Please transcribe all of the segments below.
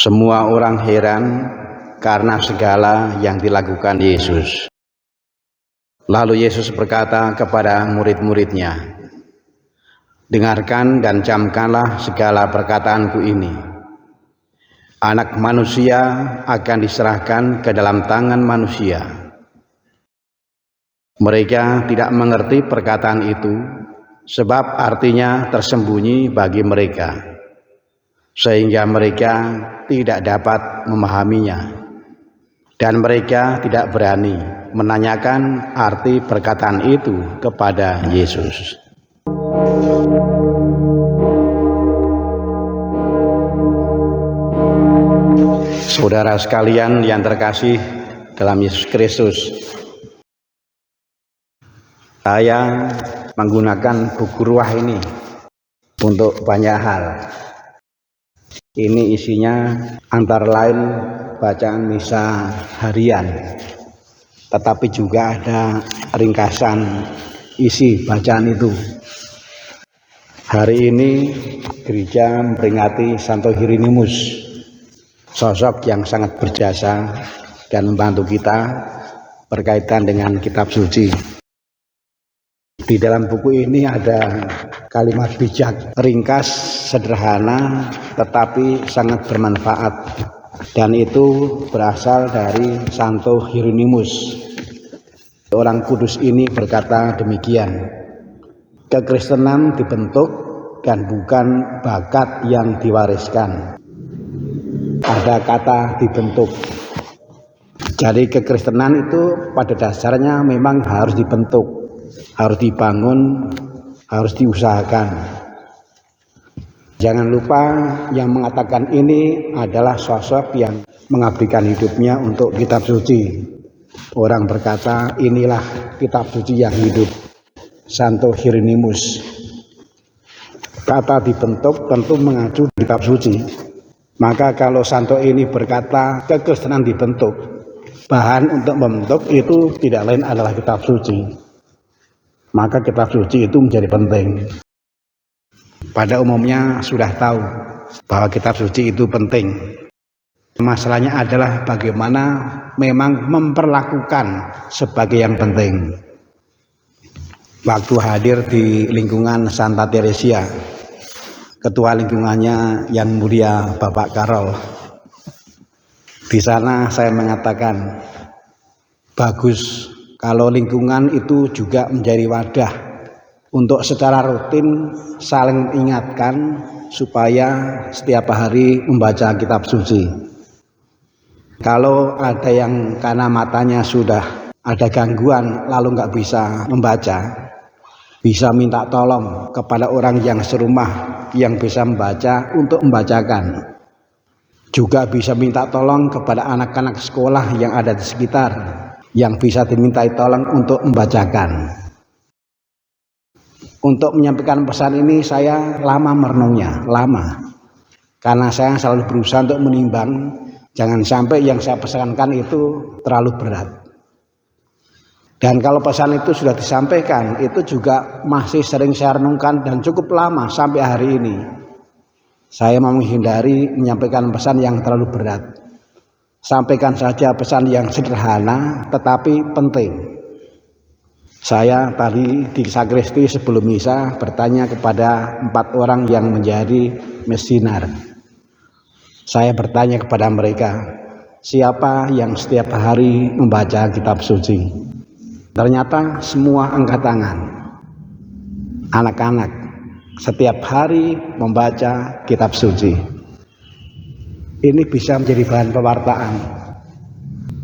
Semua orang heran karena segala yang dilakukan Yesus. Lalu Yesus berkata kepada murid-muridnya, "Dengarkan dan camkanlah segala perkataanku ini. Anak manusia akan diserahkan ke dalam tangan manusia." Mereka tidak mengerti perkataan itu, sebab artinya tersembunyi bagi mereka, sehingga mereka tidak dapat memahaminya, dan mereka tidak berani menanyakan arti perkataan itu kepada Yesus. Saudara sekalian yang terkasih dalam Yesus Kristus, saya menggunakan buku Ruah ini untuk banyak hal. Ini isinya antara lain bacaan misa harian, tetapi juga ada ringkasan isi bacaan itu. Hari ini gereja memperingati Santo Hieronymus, sosok yang sangat berjasa dan membantu kita berkaitan dengan kitab suci. Di dalam buku ini ada kalimat bijak, ringkas, sederhana, tetapi sangat bermanfaat. Dan itu berasal dari Santo Hieronymus. Orang kudus ini berkata demikian, "Kekristenan dibentuk dan bukan bakat yang diwariskan." Ada kata dibentuk. Jadi kekristenan itu pada dasarnya memang harus dibentuk, harus dibangun, harus diusahakan. Jangan lupa yang mengatakan ini adalah sosok yang mengabdikan hidupnya untuk kitab suci. Orang berkata, inilah kitab suci yang hidup, Santo Hieronymus. Kata dibentuk tentu mengacu kitab suci. Maka kalau Santo ini berkata kekristenan dibentuk, bahan untuk membentuk itu tidak lain adalah kitab suci. Maka kitab suci itu menjadi penting. Pada umumnya sudah tahu bahwa kitab suci itu penting. Masalahnya adalah bagaimana memang memperlakukan sebagai yang penting. Waktu hadir di lingkungan Santa Teresia, ketua lingkungannya Yang Mulia Bapak Karol, di sana saya mengatakan, bagus kalau lingkungan itu juga menjadi wadah untuk secara rutin saling mengingatkan supaya setiap hari membaca kitab suci. Kalau ada yang karena matanya sudah ada gangguan lalu nggak bisa membaca, bisa minta tolong kepada orang yang serumah yang bisa membaca untuk membacakan. Juga bisa minta tolong kepada anak-anak sekolah yang ada di sekitar yang bisa dimintai tolong untuk membacakan. Untuk menyampaikan pesan ini saya lama merenungnya, lama. Karena saya selalu berusaha untuk menimbang, jangan sampai yang saya pesankan itu terlalu berat. Dan kalau pesan itu sudah disampaikan, itu juga masih sering saya renungkan dan cukup lama sampai hari ini. Saya mau menghindari menyampaikan pesan yang terlalu berat. Sampaikan saja pesan yang sederhana tetapi penting. Saya tadi di sakristi sebelum misa bertanya kepada 4 orang yang menjadi mesinar. Saya bertanya kepada mereka, siapa yang setiap hari membaca kitab suci? Ternyata semua angkat tangan. Anak-anak setiap hari membaca kitab suci. Ini bisa menjadi bahan pewartaan.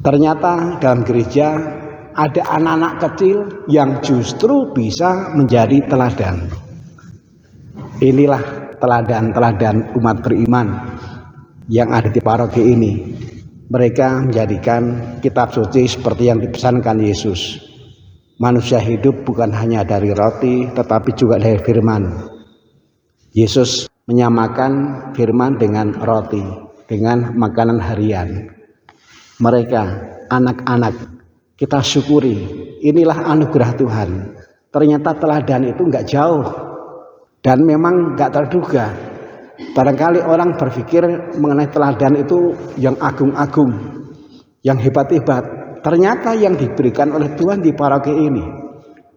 Ternyata dalam gereja ada anak-anak kecil yang justru bisa menjadi teladan. Inilah teladan-teladan umat beriman yang ada di paroki ini. Mereka menjadikan kitab suci seperti yang dipesankan Yesus. Manusia hidup bukan hanya dari roti, tetapi juga dari firman. Yesus menyamakan firman dengan roti, dengan makanan harian. Mereka, anak-anak, kita syukuri, inilah anugerah Tuhan. Ternyata teladan itu enggak jauh dan memang enggak terduga. Barangkali orang berpikir mengenai teladan itu yang agung-agung, yang hebat-hebat. Ternyata yang diberikan oleh Tuhan di paroki ini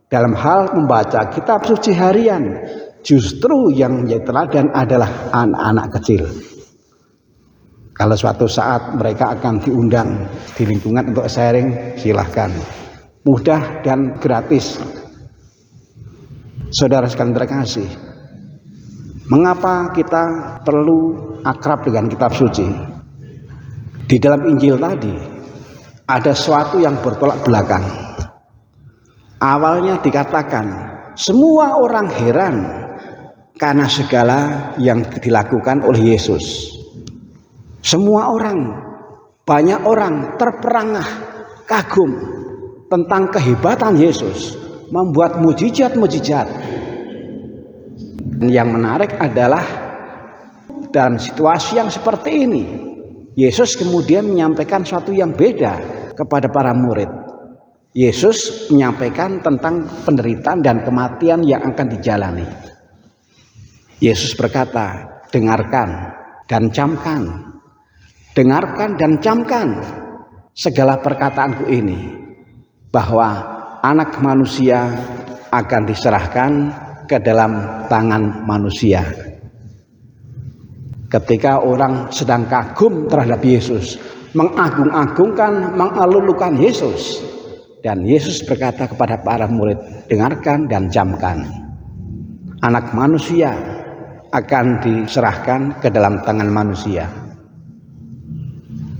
dalam hal membaca kitab suci harian, justru yang menjadi teladan adalah anak-anak kecil. Kalau suatu saat mereka akan diundang di lingkungan untuk sharing, silahkan. Mudah dan gratis. Saudara sekalian terkasih, mengapa kita perlu akrab dengan kitab suci? Di dalam Injil tadi ada sesuatu yang bertolak belakang. Awalnya dikatakan semua orang heran karena segala yang dilakukan oleh Yesus. Semua orang, banyak orang terperangah, kagum tentang kehebatan Yesus, membuat mujizat-mujizat. Yang menarik adalah dalam situasi yang seperti ini, Yesus kemudian menyampaikan sesuatu yang beda kepada para murid. Yesus menyampaikan tentang penderitaan dan kematian yang akan dijalani. Yesus berkata, dengarkan dan camkan. Dengarkan dan camkan segala perkataanku ini, bahwa anak manusia akan diserahkan ke dalam tangan manusia. Ketika orang sedang kagum terhadap Yesus, mengagung-agungkan, mengelulukan Yesus, dan Yesus berkata kepada para murid, dengarkan dan camkan. Anak manusia akan diserahkan ke dalam tangan manusia.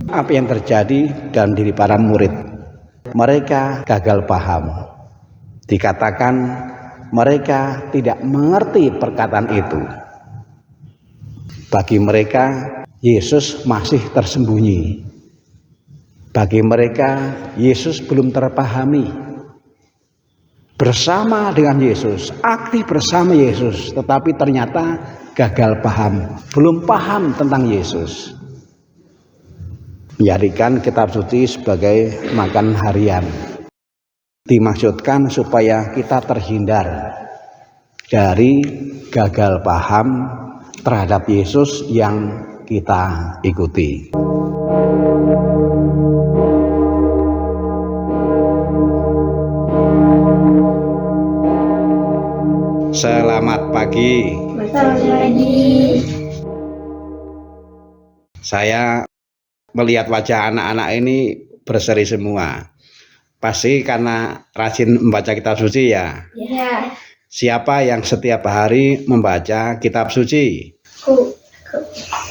Apa yang terjadi dalam diri para murid? Mereka gagal paham. Dikatakan mereka tidak mengerti perkataan itu. Bagi mereka Yesus masih tersembunyi. Bagi mereka Yesus belum terpahami. Bersama dengan Yesus, aktif bersama Yesus, tetapi ternyata gagal paham, belum paham tentang Yesus. Menjadikan kitab suci sebagai makan harian. Dimaksudkan supaya kita terhindar dari gagal paham terhadap Yesus yang kita ikuti. Selamat pagi. Selamat pagi. Saya melihat wajah anak-anak ini berseri semua. Pasti karena rajin membaca kitab suci ya. Ya. Siapa yang setiap hari membaca kitab suci? Aku.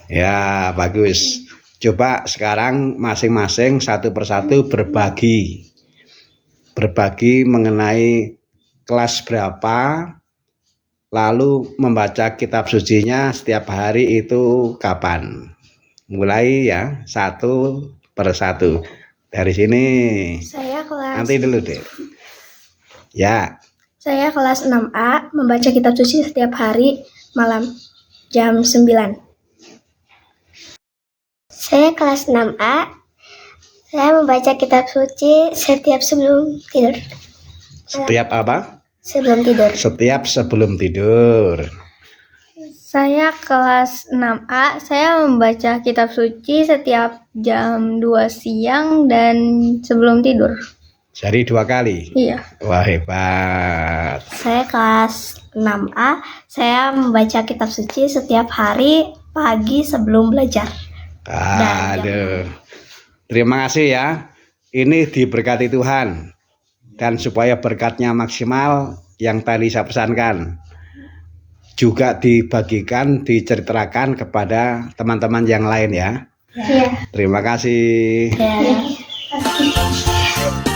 Ya, bagus. Coba sekarang masing-masing satu persatu berbagi. Berbagi mengenai kelas berapa, lalu membaca kitab sucinya setiap hari itu kapan. Mulai ya, satu persatu. Dari sini. Saya kelas. Nanti dulu deh. Ya. Saya kelas 6A membaca kitab suci setiap hari malam jam 9. Saya kelas 6A. Saya membaca kitab suci setiap sebelum tidur. Setiap apa? Sebelum tidur. Setiap sebelum tidur. Saya kelas 6A, saya membaca kitab suci setiap jam 2 siang dan sebelum tidur. Jadi 2 kali? Iya. Wah, hebat. Saya kelas 6A, saya membaca kitab suci setiap hari pagi sebelum belajar. Aduh. Terima kasih ya. Ini diberkati Tuhan. Dan supaya berkatnya maksimal yang tadi saya pesankan, juga dibagikan, diceritakan kepada teman-teman yang lain ya. Iya. Terima kasih. Terima kasih.